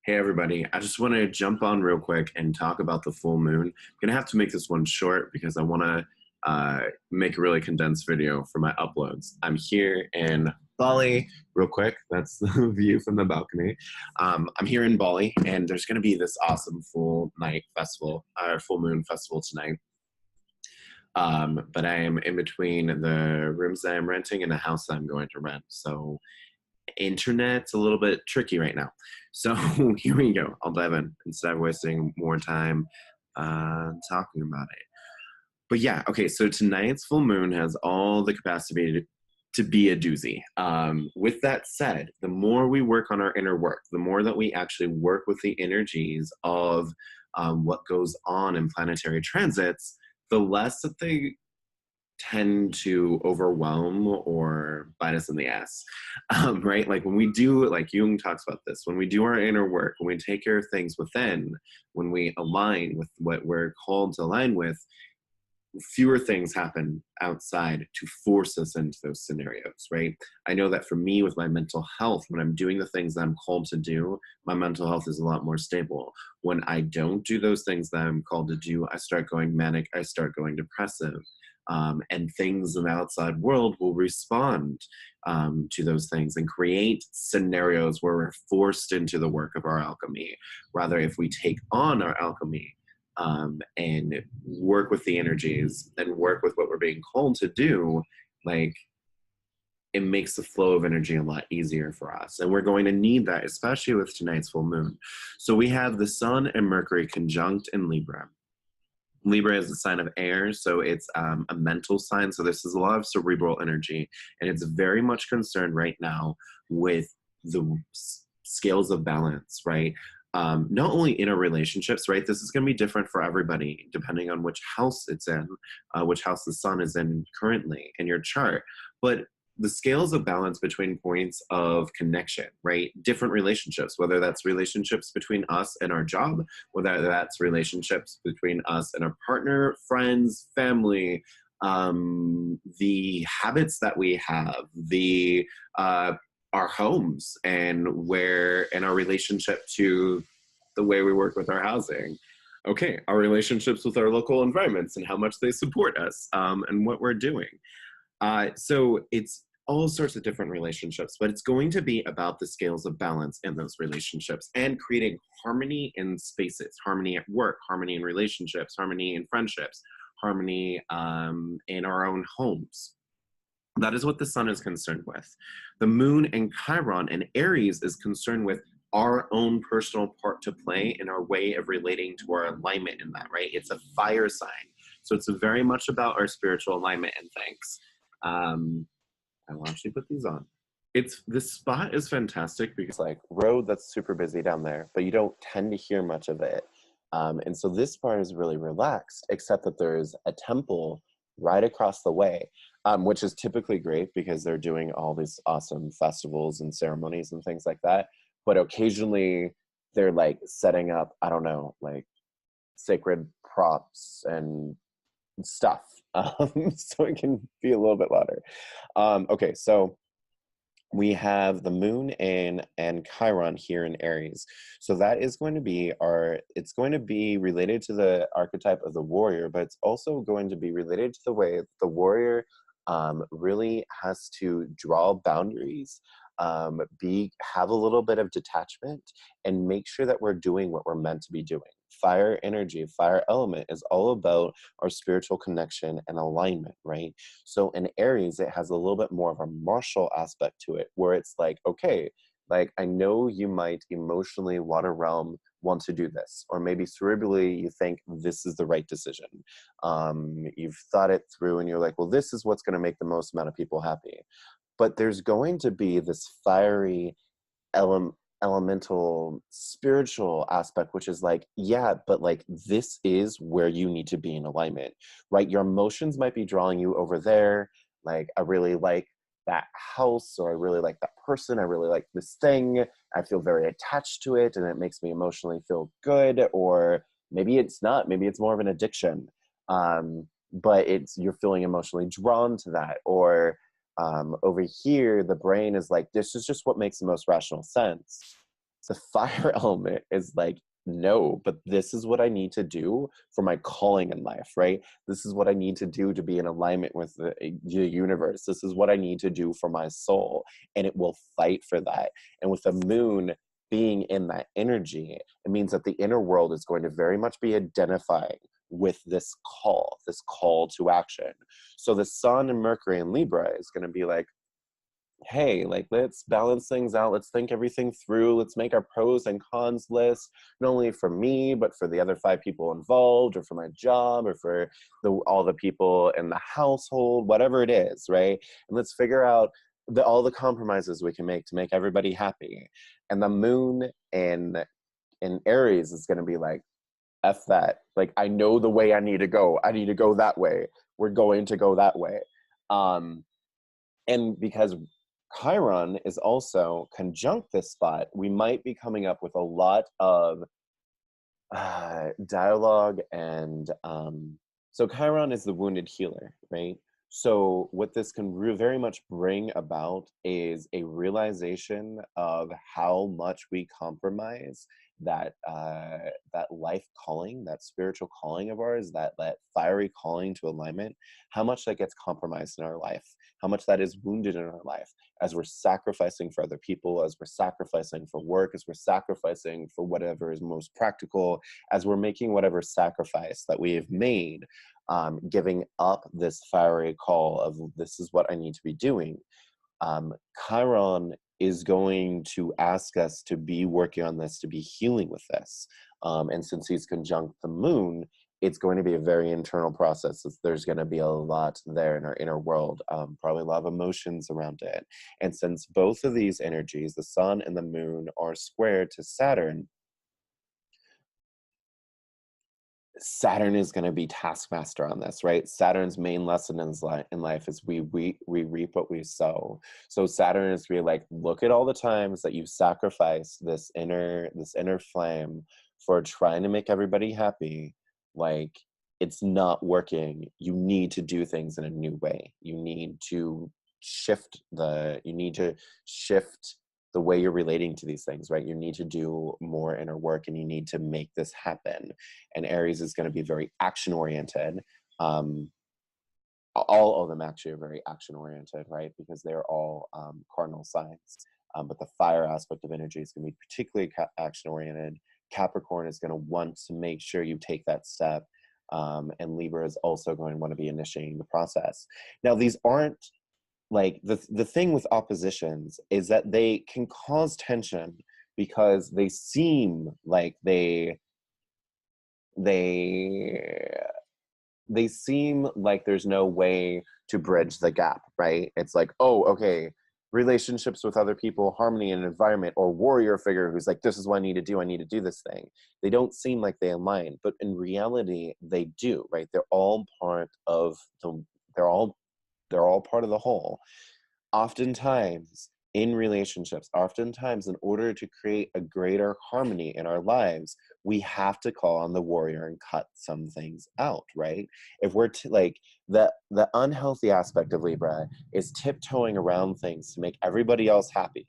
Hey everybody, I just want to jump on real quick and talk about the full moon. I'm going to have to make this one short because I want to make a really condensed video for my uploads. I'm here in Bali, real quick. That's the view from the balcony. I'm here in Bali, and there's going to be this awesome full night festival, full moon festival tonight. But I am in between the rooms that I'm renting and the house that I'm going to rent. So internet's a little bit tricky right now. So here we go. I'll dive in instead of wasting more time talking about it. But yeah, okay, so tonight's full moon has all the capacity to be a doozy. With that said, the more we work on our inner work, the more that we actually work with the energies of what goes on in planetary transits, the less that they tend to overwhelm or bite us in the ass, right? Like when we do, like Jung talks about this, when we do our inner work, when we take care of things within, when we align with what we're called to align with, fewer things happen outside to force us into those scenarios, right? I know that for me with my mental health, when I'm doing the things that I'm called to do, my mental health is a lot more stable. When I don't do those things that I'm called to do, I start going manic, I start going depressive. And things in the outside world will respond to those things and create scenarios where we're forced into the work of our alchemy. Rather, if we take on our alchemy and work with the energies and work with what we're being called to do, like it makes the flow of energy a lot easier for us. And we're going to need that, especially with tonight's full moon. So we have the Sun and Mercury conjunct in Libra. Libra is a sign of air, so it's a mental sign. So this is a lot of cerebral energy, and it's very much concerned right now with the scales of balance, right? Not only in our relationships, right? This is going to be different for everybody, depending on which house it's in, which house the sun is in currently in your chart. But the scales of balance between points of connection, right? Different relationships, whether that's relationships between us and our job, whether that's relationships between us and our partner, friends, family, the habits that we have, the our homes, and our relationship to the way we work with our housing. Okay, our relationships with our local environments and how much they support us, and what we're doing. So it's all sorts of different relationships, but it's going to be about the scales of balance in those relationships and creating harmony in spaces, harmony at work, harmony in relationships, harmony in friendships, harmony in our own homes. That is what the sun is concerned with. The moon and Chiron and Aries is concerned with our own personal part to play in our way of relating to our alignment in that, right? It's a fire sign. So it's very much about our spiritual alignment and things. I will actually put these on. This spot is fantastic because like road that's super busy down there, but you don't tend to hear much of it. And so this part is really relaxed, except that there's a temple right across the way, which is typically great because they're doing all these awesome festivals and ceremonies and things like that. But occasionally they're like setting up, I don't know, like sacred props and stuff, so it can be a little bit louder. Okay, so we have the moon and Chiron here in Aries. So that is going to be it's going to be related to the archetype of the warrior, but it's also going to be related to the way the warrior really has to draw boundaries, have a little bit of detachment, and make sure that we're doing what we're meant to be doing. Fire energy, fire element is all about our spiritual connection and alignment, right? So in Aries, it has a little bit more of a martial aspect to it, where it's like, okay, like I know you might emotionally, water realm, want to do this, or maybe cerebrally you think this is the right decision. You've thought it through and you're like, well, this is what's going to make the most amount of people happy. But there's going to be this fiery elemental spiritual aspect, which is like, yeah, but like this is where you need to be in alignment, right? Your emotions might be drawing you over there. Like, I really like that house, or I really like that person, I really like this thing, I feel very attached to it and it makes me emotionally feel good. Or maybe it's not, maybe it's more of an addiction, but you're feeling emotionally drawn to that. Or over here, the brain is like, this is just what makes the most rational sense. The fire element is like, no, but this is what I need to do for my calling in life, right? This is what I need to do to be in alignment with the universe. This is what I need to do for my soul. And it will fight for that. And with the moon being in that energy, it means that the inner world is going to very much be identifying with this call to action. So the sun and Mercury in Libra is going to be like, hey, like, let's balance things out. Let's think everything through. Let's make our pros and cons list, not only for me, but for the other 5 people involved, or for my job, or for all the people in the household, whatever it is, right? And let's figure out all the compromises we can make to make everybody happy. And the moon in Aries is going to be like, F that. Like, I know the way I need to go. I need to go that way. We're going to go that way. And because Chiron is also conjunct this spot, we might be coming up with a lot of dialogue. And so Chiron is the wounded healer, right? So what this can very much bring about is a realization of how much we compromise that that life calling, that spiritual calling of ours, that fiery calling to alignment, how much that gets compromised in our life, how much that is wounded in our life as we're sacrificing for other people, as we're sacrificing for work, as we're sacrificing for whatever is most practical, as we're making whatever sacrifice that we have made, giving up this fiery call of this is what I need to be doing. Chiron is going to ask us to be working on this, to be healing with this. And since he's conjunct the moon, it's going to be a very internal process. There's going to be a lot there in our inner world, probably a lot of emotions around it. And since both of these energies, the sun and the moon, are squared to Saturn, Saturn is going to be taskmaster on this, right? Saturn's main lesson in life is we reap what we sow. So Saturn is really like, look at all the times that you've sacrificed this inner flame for trying to make everybody happy. Like, it's not working. You need to do things in a new way. You need to shift the way you're relating to these things, right? You need to do more inner work, and you need to make this happen. And Aries is going to be very action oriented. All of them actually are very action oriented, right? Because they're all cardinal signs. But the fire aspect of energy is going to be particularly action oriented. Capricorn is going to want to make sure you take that step. And Libra is also going to want to be initiating the process. Now, these aren't, like, the thing with oppositions is that they can cause tension because they seem like they seem like there's no way to bridge the gap, right? It's like, oh, okay, relationships with other people, harmony in an environment, or warrior figure who's like, this is what I need to do this thing. They don't seem like they align, but in reality they do, right? They're all part of the whole. Oftentimes in relationships, in order to create a greater harmony in our lives, we have to call on the warrior and cut some things out, right? If we're like, the unhealthy aspect of Libra is tiptoeing around things to make everybody else happy,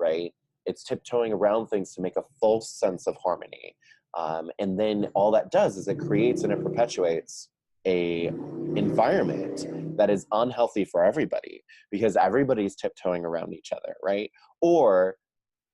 right? It's tiptoeing around things to make a false sense of harmony. And then all that does is it creates and it perpetuates a environment that is unhealthy for everybody, because everybody's tiptoeing around each other, right? Or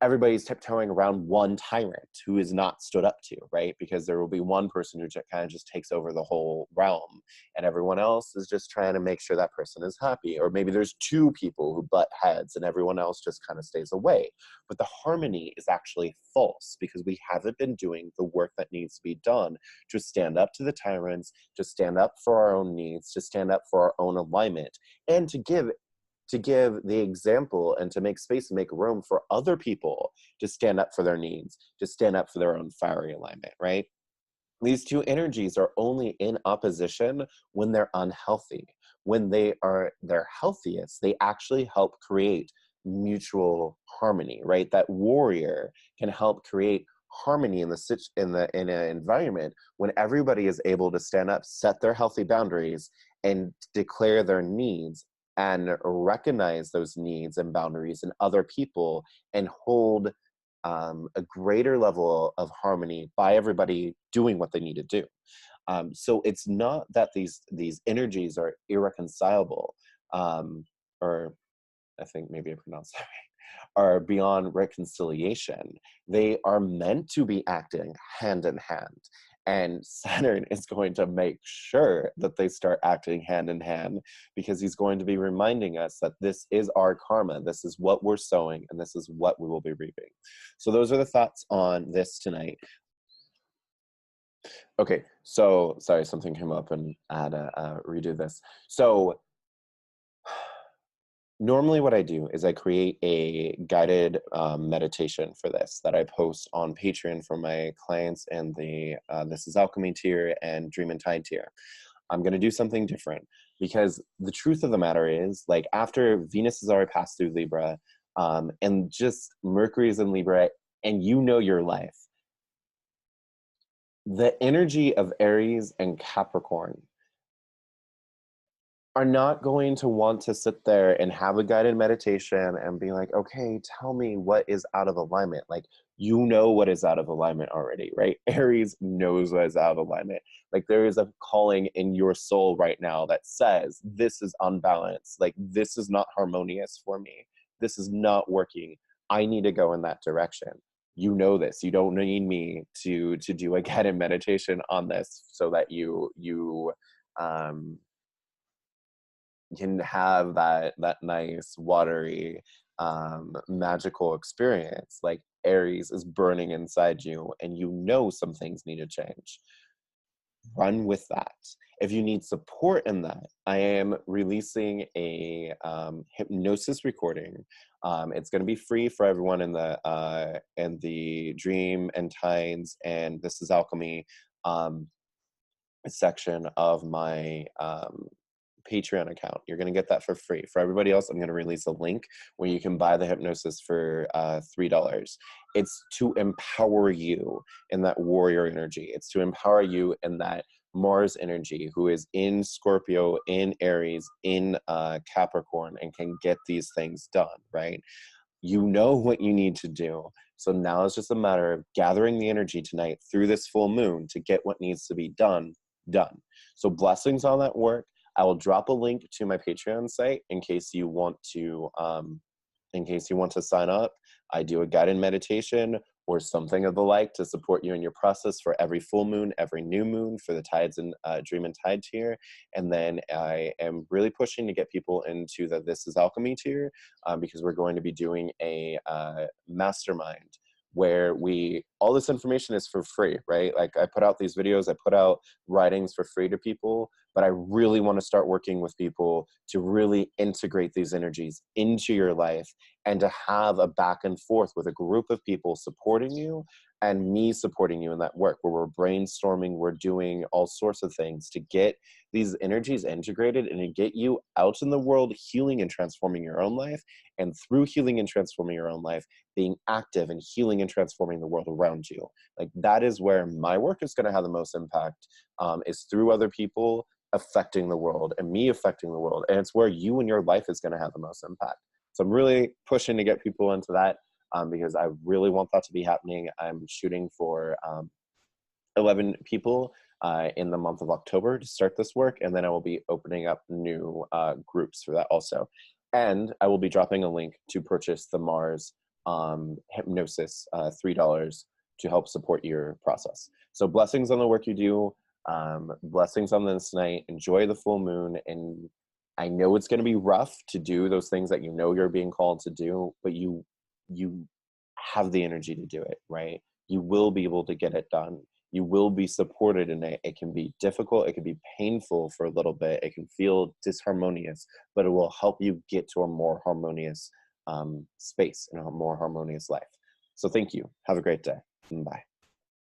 everybody's tiptoeing around one tyrant who is not stood up to, right? Because there will be one person who kind of just takes over the whole realm, and everyone else is just trying to make sure that person is happy. Or maybe there's 2 people who butt heads and everyone else just kind of stays away. But the harmony is actually false because we haven't been doing the work that needs to be done to stand up to the tyrants, to stand up for our own needs, to stand up for our own alignment, and to give the example and to make space and make room for other people to stand up for their needs, to stand up for their own fiery alignment, right? These 2 energies are only in opposition when they're unhealthy. When they're healthiest, they actually help create mutual harmony, right? That warrior can help create harmony in an environment when everybody is able to stand up, set their healthy boundaries, and declare their needs, and recognize those needs and boundaries in other people, and hold a greater level of harmony by everybody doing what they need to do. So it's not that these energies are irreconcilable, or I think maybe I pronounced that right, are beyond reconciliation. They are meant to be acting hand in hand. And Saturn is going to make sure that they start acting hand in hand, because he's going to be reminding us that this is our karma, this is what we're sowing, and this is what we will be reaping. So those are the thoughts on this tonight. Okay, so sorry, something came up and I had to redo this. So normally what I do is I create a guided meditation for this that I post on Patreon for my clients and the This Is Alchemy tier and Dream and Tide tier. I'm going to do something different, because the truth of the matter is, like, after Venus has already passed through Libra, and just Mercury is in Libra, and you know your life, the energy of Aries and Capricorn are not going to want to sit there and have a guided meditation and be like, okay, tell me what is out of alignment. Like, you know what is out of alignment already, right? Aries knows what is out of alignment. Like, there is a calling in your soul right now that says, this is unbalanced. Like, this is not harmonious for me. This is not working. I need to go in that direction. You know this. You don't need me to do a guided meditation on this so that you can have that nice watery magical experience. Like, Aries is burning inside you and you know some things need to change. Run with that. If you need support in that, I am releasing a hypnosis recording. It's going to be free for everyone in the Dream and Tides and This Is Alchemy section of my Patreon account. You're going to get that for free. For everybody else, I'm going to release a link where you can buy the hypnosis for $3. It's to empower you in that warrior energy. It's to empower you in that Mars energy, who is in Scorpio, in Aries, in Capricorn, and can get these things done, right? You know what you need to do. So now it's just a matter of gathering the energy tonight through this full moon to get what needs to be done. So blessings on that work. I will drop a link to my Patreon site in case you want to sign up. I do a guided meditation or something of the like to support you in your process for every full moon, every new moon, for the Tides and Dream and Tide tier. And then I am really pushing to get people into the This Is Alchemy tier, because we're going to be doing a mastermind where all this information is for free, right? Like, I put out these videos, I put out writings for free to people, but I really want to start working with people to really integrate these energies into your life and to have a back and forth with a group of people supporting you and me supporting you in that work, where we're brainstorming, we're doing all sorts of things to get these energies integrated and to get you out in the world healing and transforming your own life, and through healing and transforming your own life, being active and healing and transforming the world around you. Like, that is where my work is going to have the most impact, is through other people affecting the world and me affecting the world. And it's where you and your life is going to have the most impact. So I'm really pushing to get people into that, because I really want that to be happening. I'm shooting for 11 people in the month of October to start this work, and then I will be opening up new groups for that also. And I will be dropping a link to purchase the Mars hypnosis, $3, to help support your process. So blessings on the work you do. Blessings on this night. Enjoy the full moon. And I know it's going to be rough to do those things that you know you're being called to do, but you have the energy to do it, right? You will be able to get it done. You will be supported in it. It can be difficult. It can be painful for a little bit. It can feel disharmonious, but it will help you get to a more harmonious space and a more harmonious life. So thank you. Have a great day. Bye.